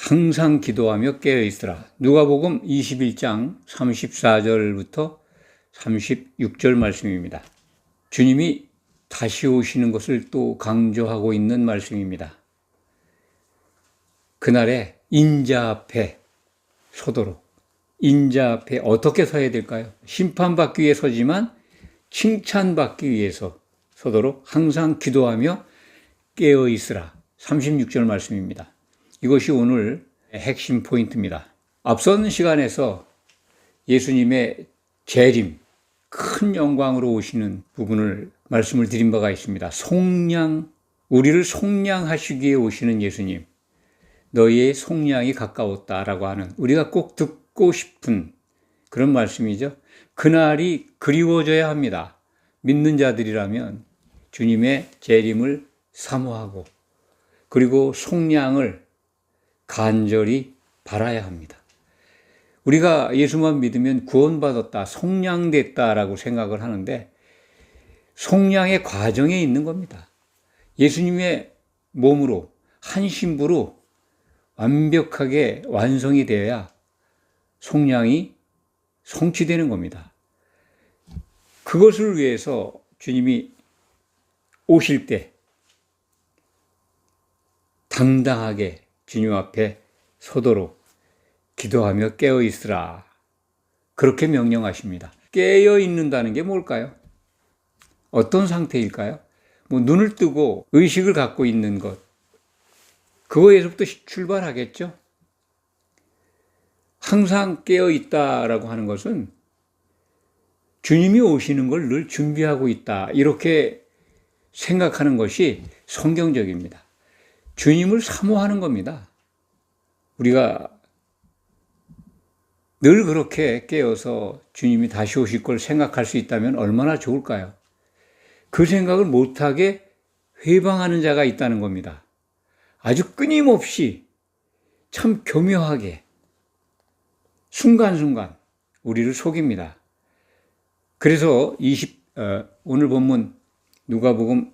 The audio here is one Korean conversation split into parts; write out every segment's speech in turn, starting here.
항상 기도하며 깨어있으라. 누가복음 21장 34절부터 36절 말씀입니다. 주님이 다시 오시는 것을 또 강조하고 있는 말씀입니다. 그날에 인자 앞에 서도록. 인자 앞에 어떻게 서야 될까요? 심판받기 위해 서지만 칭찬받기 위해서 서도록 항상 기도하며 깨어있으라. 36절 말씀입니다. 이것이 오늘 핵심 포인트입니다. 앞선 시간에서 예수님의 재림, 큰 영광으로 오시는 부분을 말씀을 드린 바가 있습니다. 우리를 속량하시기 위해 오시는 예수님, 너희의 속량이 가까웠다라고 하는, 우리가 꼭 듣고 싶은 그런 말씀이죠. 그날이 그리워져야 합니다. 믿는 자들이라면 주님의 재림을 사모하고 그리고 속량을 간절히 바라야 합니다. 우리가 예수만 믿으면 구원받았다, 속량됐다라고 생각을 하는데 속량의 과정에 있는 겁니다. 예수님의 몸으로 한 신부로 완벽하게 완성이 되어야 속량이 성취되는 겁니다. 그것을 위해서 주님이 오실 때 당당하게 주님 앞에 서도록 기도하며 깨어있으라. 그렇게 명령하십니다. 깨어있는다는 게 뭘까요? 어떤 상태일까요? 눈을 뜨고 의식을 갖고 있는 것, 그거에서부터 출발하겠죠. 항상 깨어있다라고 하는 것은 주님이 오시는 걸 늘 준비하고 있다, 이렇게 생각하는 것이 성경적입니다. 주님을 사모하는 겁니다. 우리가 늘 그렇게 깨어서 주님이 다시 오실 걸 생각할 수 있다면 얼마나 좋을까요? 그 생각을 못하게 회방하는 자가 있다는 겁니다. 아주 끊임없이 참 교묘하게 순간순간 우리를 속입니다. 그래서 오늘 본문 누가복음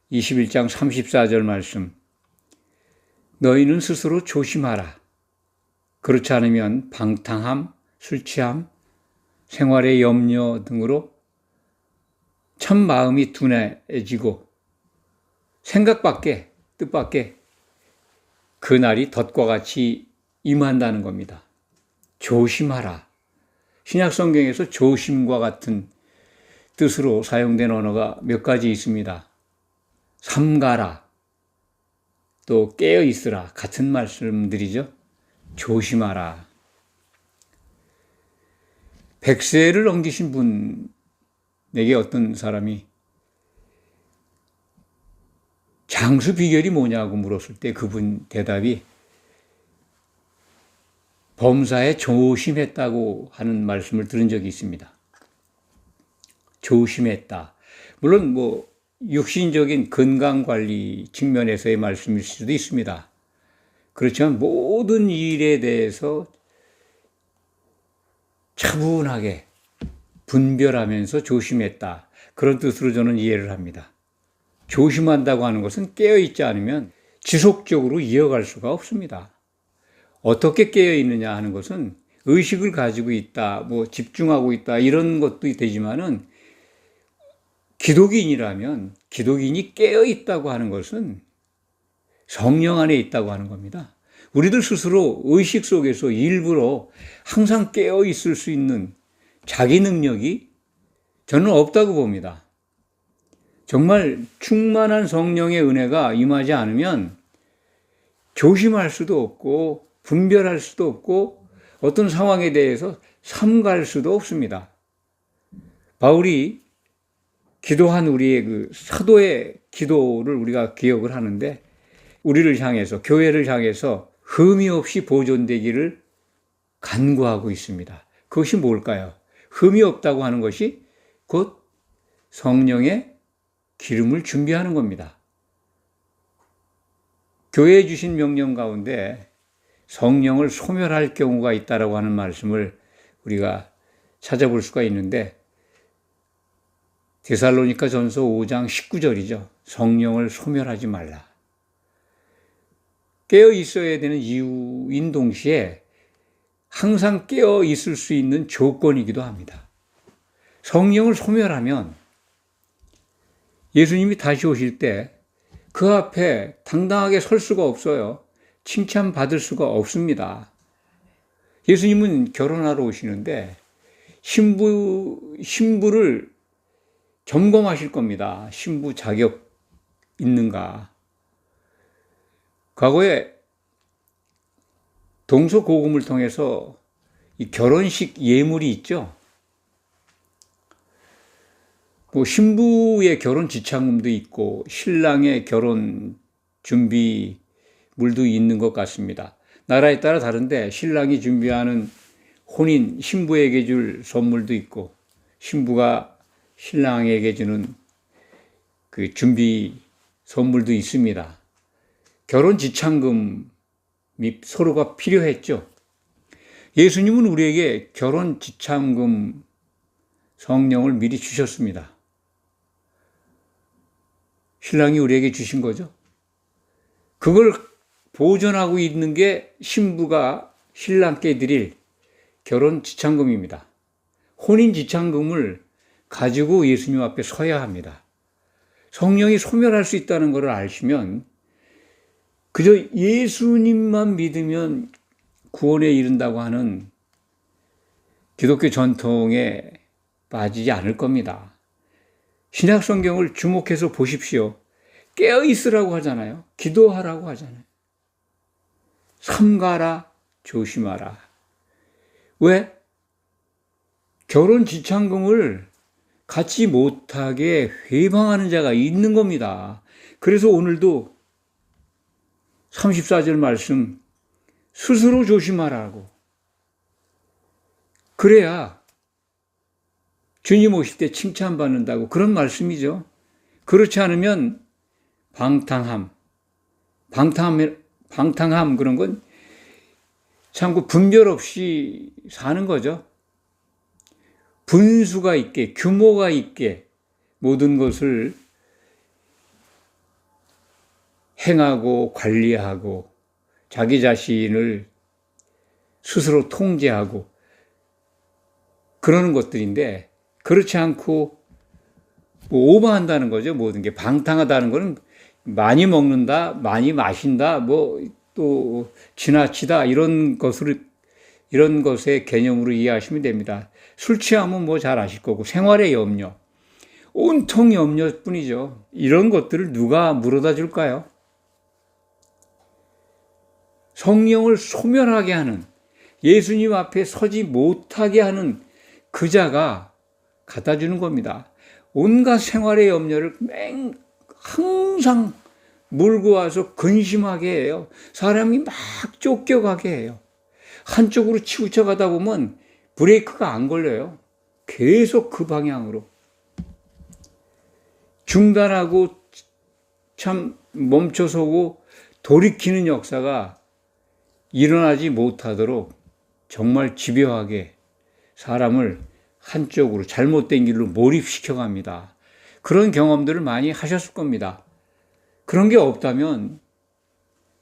21장 34절 말씀, 너희는 스스로 조심하라. 그렇지 않으면 방탕함, 술 취함, 생활의 염려 등으로 참 마음이 둔해지고 생각밖에 뜻밖에 그 날이 덫과 같이 임한다는 겁니다. 조심하라. 신약 성경에서 조심과 같은 뜻으로 사용된 언어가 몇 가지 있습니다. 삼가라, 또 깨어있으라, 같은 말씀들이죠. 조심하라. 100세를 넘기신 분에게 어떤 사람이 장수 비결이 뭐냐고 물었을 때 그분 대답이 범사에 조심했다고 하는 말씀을 들은 적이 있습니다. 조심했다. 물론 육신적인 건강관리 측면에서의 말씀일 수도 있습니다. 그렇지만 모든 일에 대해서 차분하게 분별하면서 조심했다, 그런 뜻으로 저는 이해를 합니다. 조심한다고 하는 것은 깨어있지 않으면 지속적으로 이어갈 수가 없습니다. 어떻게 깨어있느냐 하는 것은 의식을 가지고 있다, 집중하고 있다, 이런 것도 되지만은 기독인이라면 기독인이 깨어있다고 하는 것은 성령 안에 있다고 하는 겁니다. 우리들 스스로 의식 속에서 일부러 항상 깨어있을 수 있는 자기 능력이 저는 없다고 봅니다. 정말 충만한 성령의 은혜가 임하지 않으면 조심할 수도 없고 분별할 수도 없고 어떤 상황에 대해서 삼가할 수도 없습니다. 바울이 기도한 우리의 그 사도의 기도를 우리가 기억을 하는데, 우리를 향해서, 교회를 향해서 흠이 없이 보존되기를 간구하고 있습니다. 그것이 뭘까요? 흠이 없다고 하는 것이 곧 성령의 기름을 준비하는 겁니다. 교회에 주신 명령 가운데 성령을 소멸할 경우가 있다라고 하는 말씀을 우리가 찾아볼 수가 있는데, 데살로니가 전서 5장 19절이죠. 성령을 소멸하지 말라. 깨어 있어야 되는 이유인 동시에 항상 깨어 있을 수 있는 조건이기도 합니다. 성령을 소멸하면 예수님이 다시 오실 때 그 앞에 당당하게 설 수가 없어요. 칭찬받을 수가 없습니다. 예수님은 결혼하러 오시는데 신부를 점검하실 겁니다. 신부 자격 있는가. 과거에 동서고금을 통해서 이 결혼식 예물이 있죠. 뭐 신부의 결혼 지참금도 있고 신랑의 결혼 준비물도 있는 것 같습니다. 나라에 따라 다른데 신랑이 준비하는 혼인 신부에게 줄 선물도 있고 신부가 신랑에게 주는 그 준비 선물도 있습니다. 결혼 지참금이 서로가 필요했죠. 예수님은 우리에게 결혼 지참금 성령을 미리 주셨습니다. 신랑이 우리에게 주신 거죠. 그걸 보존하고 있는 게 신부가 신랑께 드릴 결혼 지참금입니다. 혼인 지참금을 가지고 예수님 앞에 서야 합니다. 성령이 소멸할 수 있다는 것을 아시면 그저 예수님만 믿으면 구원에 이른다고 하는 기독교 전통에 빠지지 않을 겁니다. 신약 성경을 주목해서 보십시오. 깨어 있으라고 하잖아요. 기도하라고 하잖아요. 삼가라, 조심하라. 왜? 결혼 지참금을 갖지 못하게 회방하는 자가 있는 겁니다. 그래서 오늘도 34절 말씀 스스로 조심하라고. 그래야 주님 오실 때 칭찬받는다고 그런 말씀이죠. 그렇지 않으면 방탕함 그런 건 참고 분별 없이 사는 거죠. 분수가 있게 규모가 있게 모든 것을 행하고 관리하고 자기 자신을 스스로 통제하고 그러는 것들인데 그렇지 않고 뭐 오버한다는 거죠. 모든 게 방탕하다는 거는 많이 먹는다, 많이 마신다, 뭐 또 지나치다 이런 것의 개념으로 이해하시면 됩니다. 술 취하면 뭐 잘 아실 거고 생활의 염려, 온통 염려뿐이죠. 이런 것들을 누가 물어다 줄까요? 성령을 소멸하게 하는 예수님 앞에 서지 못하게 하는 그 자가 갖다 주는 겁니다. 온갖 생활의 염려를 항상 몰고 와서 근심하게 해요. 사람이 막 쫓겨가게 해요. 한쪽으로 치우쳐 가다 보면 브레이크가 안 걸려요. 계속 그 방향으로. 중단하고 참 멈춰서고 돌이키는 역사가 일어나지 못하도록 정말 집요하게 사람을 한쪽으로 잘못된 길로 몰입시켜 갑니다. 그런 경험들을 많이 하셨을 겁니다. 그런 게 없다면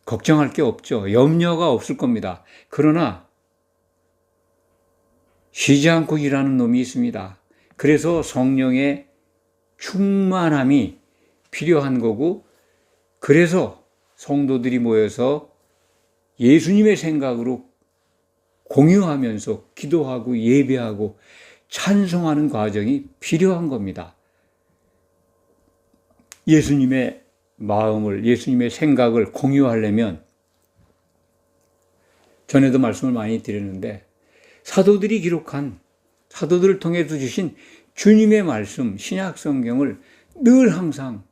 걱정할 게 없죠. 염려가 없을 겁니다. 그러나 쉬지 않고 일하는 놈이 있습니다. 그래서 성령의 충만함이 필요한 거고 그래서 성도들이 모여서 예수님의 생각으로 공유하면서 기도하고 예배하고 찬송하는 과정이 필요한 겁니다. 예수님의 마음을, 예수님의 생각을 공유하려면 전에도 말씀을 많이 드렸는데 사도들이 기록한, 사도들을 통해서 주신 주님의 말씀, 신약 성경을 늘 항상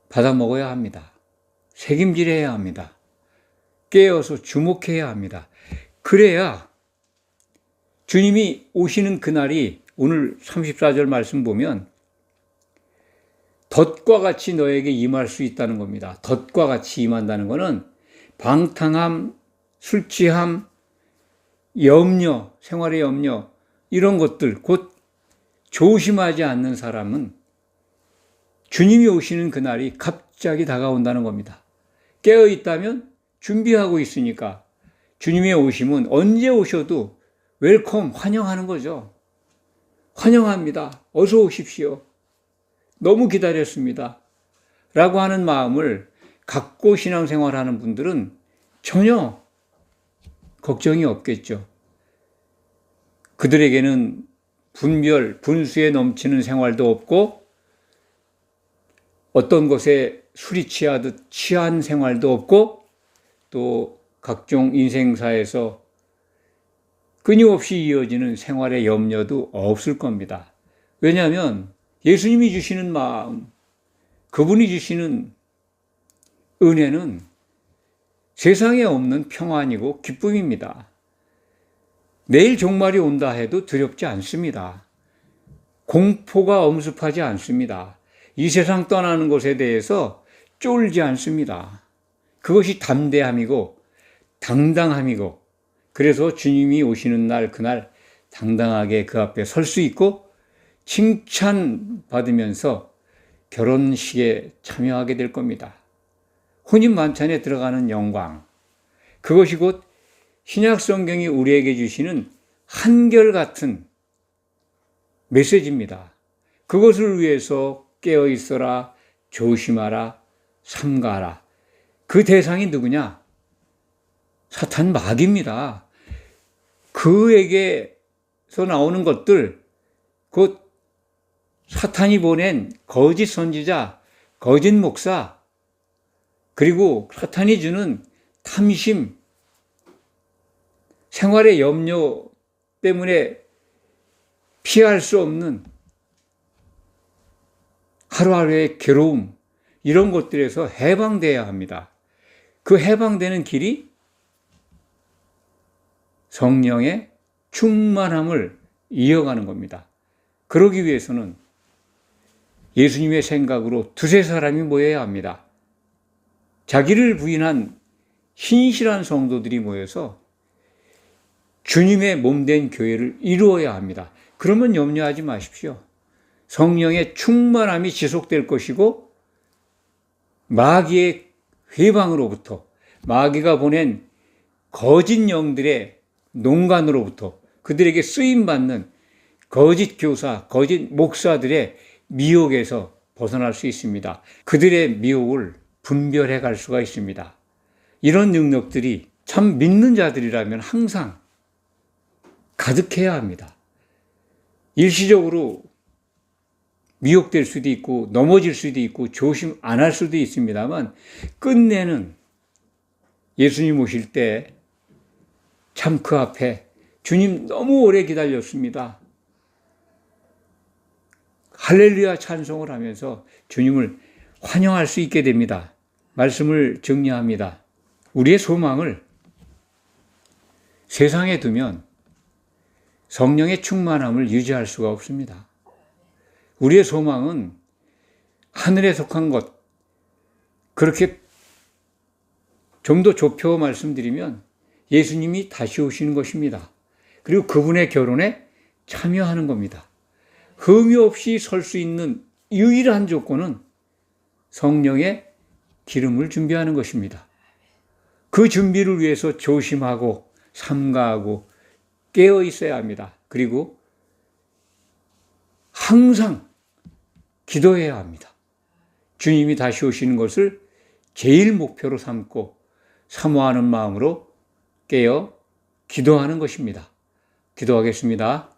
받아 먹어야 합니다. 책임질해야 합니다. 깨어서 주목해야 합니다. 그래야 주님이 오시는 그날이 오늘 34절 말씀 보면 덫과 같이 너에게 임할 수 있다는 겁니다. 덫과 같이 임한다는 것은 방탕함, 술 취함, 염려, 생활의 염려 이런 것들 곧 조심하지 않는 사람은 주님이 오시는 그날이 갑자기 다가온다는 겁니다. 깨어 있다면 준비하고 있으니까 주님의 오심은 언제 오셔도 웰컴, 환영하는 거죠. 환영합니다. 어서 오십시오. 너무 기다렸습니다. 라고 하는 마음을 갖고 신앙생활하는 분들은 전혀 걱정이 없겠죠. 그들에게는 분별, 분수에 넘치는 생활도 없고 어떤 것에 술이 취하듯 취한 생활도 없고 또 각종 인생사에서 끊임없이 이어지는 생활의 염려도 없을 겁니다. 왜냐하면 예수님이 주시는 마음, 그분이 주시는 은혜는 세상에 없는 평안이고 기쁨입니다. 내일 종말이 온다 해도 두렵지 않습니다. 공포가 엄습하지 않습니다. 이 세상 떠나는 것에 대해서 쫄지 않습니다. 그것이 담대함이고 당당함이고 그래서 주님이 오시는 날 그날 당당하게 그 앞에 설 수 있고 칭찬받으면서 결혼식에 참여하게 될 겁니다. 혼인 만찬에 들어가는 영광, 그것이 곧 신약 성경이 우리에게 주시는 한결같은 메시지입니다. 그것을 위해서 깨어 있어라, 조심하라, 삼가하라. 그 대상이 누구냐? 사탄 마귀입니다. 그에게서 나오는 것들, 곧 사탄이 보낸 거짓 선지자, 거짓 목사, 그리고 사탄이 주는 탐심, 생활의 염려 때문에 피할 수 없는 하루하루의 괴로움, 이런 것들에서 해방되어야 합니다. 그 해방되는 길이 성령의 충만함을 이어가는 겁니다. 그러기 위해서는 예수님의 생각으로 두세 사람이 모여야 합니다. 자기를 부인한 신실한 성도들이 모여서 주님의 몸된 교회를 이루어야 합니다. 그러면 염려하지 마십시오. 성령의 충만함이 지속될 것이고 마귀의 회방으로부터, 마귀가 보낸 거짓 영들의 농간으로부터 그들에게 쓰임받는 거짓 교사, 거짓 목사들의 미혹에서 벗어날 수 있습니다. 그들의 미혹을 분별해 갈 수가 있습니다. 이런 능력들이 참 믿는 자들이라면 항상 가득해야 합니다. 일시적으로 미혹될 수도 있고 넘어질 수도 있고 조심 안 할 수도 있습니다만 끝내는 예수님 오실 때 참 그 앞에 주님 너무 오래 기다렸습니다. 할렐루야 찬송을 하면서 주님을 환영할 수 있게 됩니다. 말씀을 정리합니다. 우리의 소망을 세상에 두면 성령의 충만함을 유지할 수가 없습니다. 우리의 소망은 하늘에 속한 것, 그렇게 좀 더 좁혀 말씀드리면 예수님이 다시 오시는 것입니다. 그리고 그분의 결혼에 참여하는 겁니다. 흠이 없이 설 수 있는 유일한 조건은 성령의 기름을 준비하는 것입니다. 그 준비를 위해서 조심하고 삼가하고 깨어 있어야 합니다. 그리고 항상 기도해야 합니다. 주님이 다시 오시는 것을 제일 목표로 삼고 사모하는 마음으로 깨어 기도하는 것입니다. 기도하겠습니다.